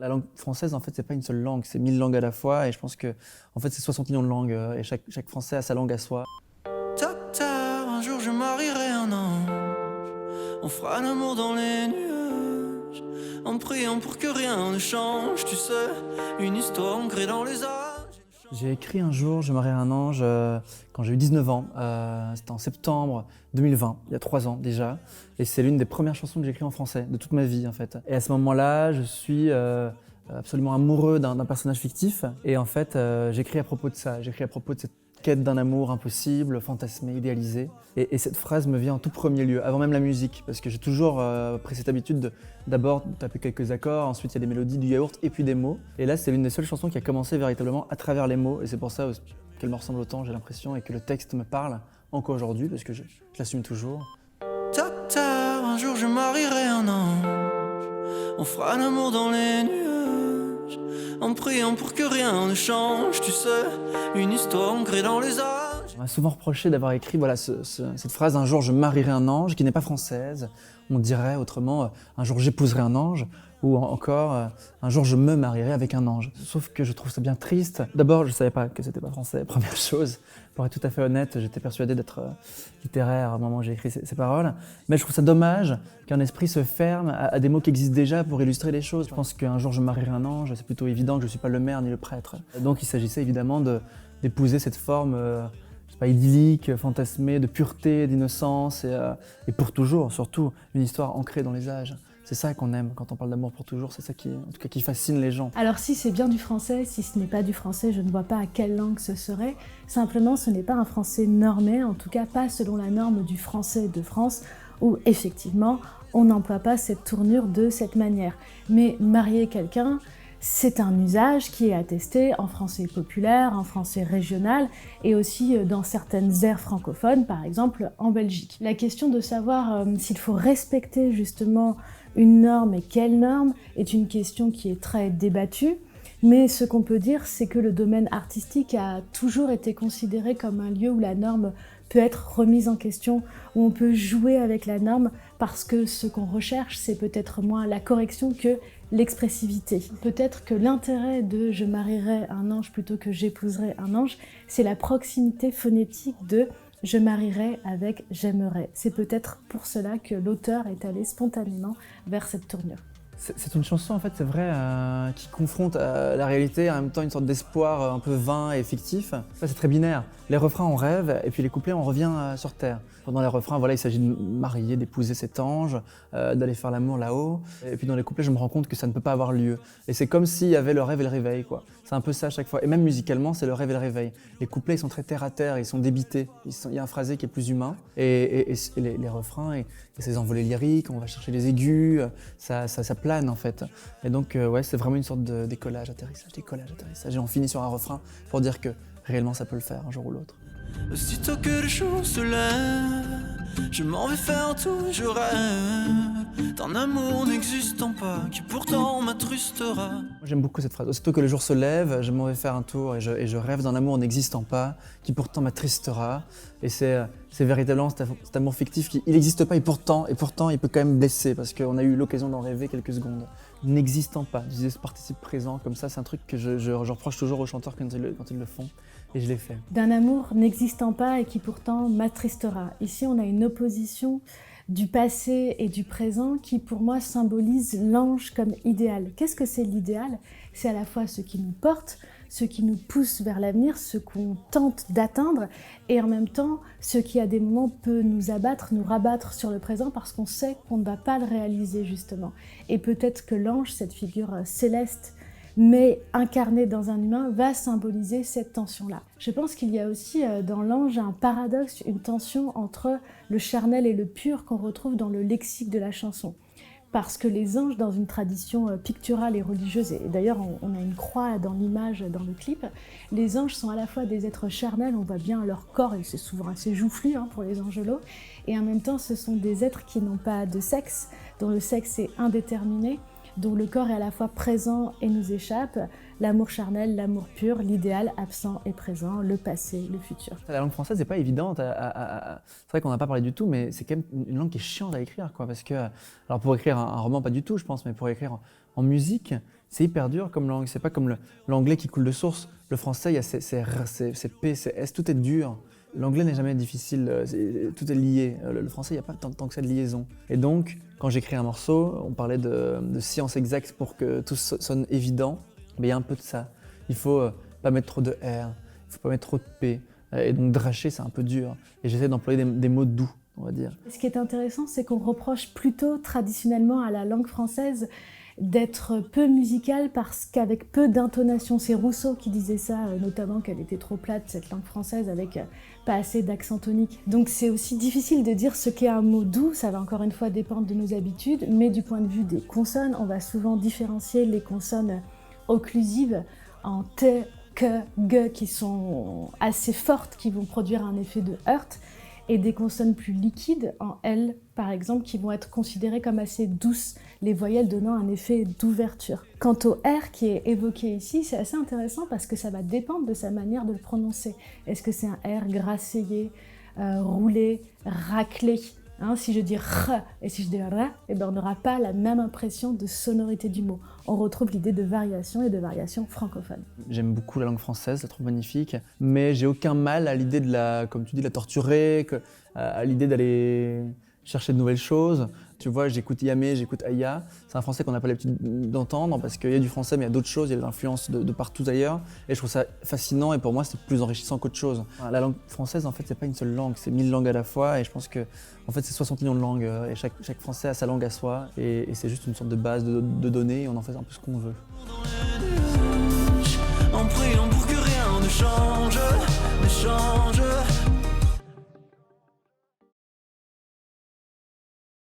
La langue française, en fait, c'est pas une seule langue, c'est 1000 langues à la fois, et je pense que, en fait, c'est 60 millions de langues, et chaque Français a sa langue à soi. Tard, un jour je marierai un ange. On fera l'amour dans les nuages, en priant pour que rien ne change, tu sais, une histoire ancrée dans les âges. J'ai écrit un jour, je marierai un ange, quand j'ai eu 19 ans, c'était en septembre 2020, il y a 3 ans déjà, et c'est l'une des premières chansons que j'ai écrites en français, de toute ma vie en fait. Et à ce moment-là, je suis absolument amoureux d'un personnage fictif, et en fait, j'écris à propos de ça, j'écris à propos de cette quête d'un amour impossible, fantasmé, idéalisé. Et cette phrase me vient en tout premier lieu, avant même la musique, parce que j'ai toujours pris cette habitude de d'abord taper quelques accords, ensuite il y a des mélodies, du yaourt et puis des mots. Et là, c'est l'une des seules chansons qui a commencé véritablement à travers les mots, et c'est pour ça qu'elle me ressemble autant, j'ai l'impression, et que le texte me parle encore aujourd'hui, parce que je l'assume toujours. Tard, un jour je marierai un ange. On fera l'amour dans les nuages, en priant pour que rien ne change, tu sais, une histoire ancrée dans les âges. On m'a souvent reproché d'avoir écrit voilà, cette phrase « un jour je marierai un ange » qui n'est pas française. On dirait autrement un jour j'épouserai un ange » ou encore un jour je me marierai avec un ange ». Sauf que je trouve ça bien triste. D'abord, je ne savais pas que c'était pas français, première chose. Pour être tout à fait honnête, j'étais persuadé d'être littéraire au moment où j'ai écrit ces paroles. Mais je trouve ça dommage qu'un esprit se ferme à des mots qui existent déjà pour illustrer les choses. Je pense qu'un jour je marierai un ange, c'est plutôt évident que je ne suis pas le maire ni le prêtre. Donc il s'agissait évidemment d'épouser cette forme idyllique, fantasmée, de pureté, d'innocence, et pour toujours, surtout, une histoire ancrée dans les âges. C'est ça qu'on aime quand on parle d'amour pour toujours, c'est ça qui, en tout cas, qui fascine les gens. Alors si c'est bien du français, si ce n'est pas du français, je ne vois pas à quelle langue ce serait. Simplement, ce n'est pas un français normé, en tout cas pas selon la norme du français de France, où effectivement, on n'emploie pas cette tournure de cette manière. Mais marier quelqu'un, c'est un usage qui est attesté en français populaire, en français régional et aussi dans certaines aires francophones, par exemple en Belgique. La question de savoir s'il faut respecter justement une norme et quelle norme est une question qui est très débattue, mais ce qu'on peut dire, c'est que le domaine artistique a toujours été considéré comme un lieu où la norme peut être remise en question, où on peut jouer avec la norme, parce que ce qu'on recherche, c'est peut-être moins la correction que l'expressivité. Peut-être que l'intérêt de « je marierai un ange » plutôt que « j'épouserai un ange », c'est la proximité phonétique de « je marierai » avec « j'aimerai ». C'est peut-être pour cela que l'auteur est allé spontanément vers cette tournure. C'est une chanson, en fait, c'est vrai, qui confronte la réalité, en même temps une sorte d'espoir un peu vain et fictif. Ça, c'est très binaire. Les refrains, on rêve, et puis les couplets, on revient sur Terre. Pendant les refrains, voilà, il s'agit de marier, d'épouser cet ange, d'aller faire l'amour là-haut. Et puis dans les couplets, je me rends compte que ça ne peut pas avoir lieu. Et c'est comme s'il y avait le rêve et le réveil, quoi. C'est un peu ça à chaque fois. Et même musicalement, c'est le rêve et le réveil. Les couplets, ils sont très terre à terre, ils sont débités. Il y a un phrasé qui est plus humain. Et les refrains, et ces envolées lyriques, on va chercher les aigus, ça plane en fait. Et donc, ouais, c'est vraiment une sorte de décollage, atterrissage, décollage, atterrissage. Et on finit sur un refrain pour dire que réellement ça peut le faire un jour ou l'autre. Aussitôt que le jour se lève, je m'en vais faire un tour et je rêve d'un amour n'existant pas, qui pourtant m'attrustera. Moi, j'aime beaucoup cette phrase. Aussitôt que le jour se lève, je m'en vais faire un tour et je rêve d'un amour n'existant pas, qui pourtant m'attristera. Et c'est véritablement cet amour fictif qui il n'existe pas et pourtant il peut quand même blesser parce qu'on a eu l'occasion d'en rêver quelques secondes. N'existant pas, je disais ce participe présent comme ça, c'est un truc que je reproche toujours aux chanteurs quand ils le font. Et je l'ai fait. D'un amour n'existant pas et qui pourtant m'attristera. Ici, on a une opposition du passé et du présent qui, pour moi, symbolise l'ange comme idéal. Qu'est-ce que c'est l'idéal? C'est à la fois ce qui nous porte, ce qui nous pousse vers l'avenir, ce qu'on tente d'atteindre, et en même temps, ce qui, à des moments, peut nous abattre, nous rabattre sur le présent parce qu'on sait qu'on ne va pas le réaliser, justement. Et peut-être que l'ange, cette figure céleste, mais incarné dans un humain, va symboliser cette tension-là. Je pense qu'il y a aussi dans l'ange un paradoxe, une tension entre le charnel et le pur qu'on retrouve dans le lexique de la chanson. Parce que les anges, dans une tradition picturale et religieuse, et d'ailleurs on a une croix dans l'image, dans le clip, les anges sont à la fois des êtres charnels, on voit bien leur corps, et c'est souvent assez joufflu pour les angelots, et en même temps ce sont des êtres qui n'ont pas de sexe, dont le sexe est indéterminé, dont le corps est à la fois présent et nous échappe, l'amour charnel, l'amour pur, l'idéal absent et présent, le passé, le futur. La langue française n'est pas évidente, c'est vrai qu'on n'a pas parlé du tout, mais c'est quand même une langue qui est chiante à écrire, quoi, parce que, alors pour écrire un roman, pas du tout, je pense, mais pour écrire en musique, C'est hyper dur comme langue, c'est pas comme l'anglais qui coule de source. Le français, il y a ses R, ses P, ses S, tout est dur. L'anglais n'est jamais difficile, tout est lié. Le français, il n'y a pas tant que ça de liaison. Et donc, quand j'écris un morceau, on parlait de science exacte pour que tout sonne évident, mais il y a un peu de ça. Il faut pas mettre trop de R, il faut pas mettre trop de P. Et donc dracher, c'est un peu dur. Et j'essaie d'employer des mots doux, on va dire. Ce qui est intéressant, c'est qu'on reproche plutôt traditionnellement à la langue française d'être peu musicale parce qu'avec peu d'intonation. C'est Rousseau qui disait ça, notamment qu'elle était trop plate, cette langue française, avec pas assez d'accent tonique. Donc c'est aussi difficile de dire ce qu'est un mot doux, ça va encore une fois dépendre de nos habitudes, mais du point de vue des consonnes, on va souvent différencier les consonnes occlusives en T, K, G qui sont assez fortes, qui vont produire un effet de heurt, et des consonnes plus liquides en L, par exemple, qui vont être considérées comme assez douces, les voyelles donnant un effet d'ouverture. Quant au R qui est évoqué ici, c'est assez intéressant parce que ça va dépendre de sa manière de le prononcer. Est-ce que c'est un R grasseyé, roulé, raclé? Si je dis R et si je dis R, on n'aura pas la même impression de sonorité du mot. On retrouve l'idée de variation et de variation francophone. J'aime beaucoup la langue française, je la trouve magnifique, mais j'ai aucun mal à l'idée de comme tu dis, de la torturer, à l'idée d'aller chercher de nouvelles choses. Tu vois, j'écoute Yamé, j'écoute Aya. C'est un français qu'on n'a pas l'habitude d'entendre parce qu'il y a du français, mais il y a d'autres choses, il y a de l'influence de partout ailleurs. Et je trouve ça fascinant et pour moi, c'est plus enrichissant qu'autre chose. La langue française, en fait, c'est pas une seule langue, c'est 1000 langues à la fois. Et je pense que, en fait, c'est 60 millions de langues et chaque français a sa langue à soi. Et c'est juste une sorte de base de données et on en fait un peu ce qu'on veut. En priant pour que rien ne change, ne change.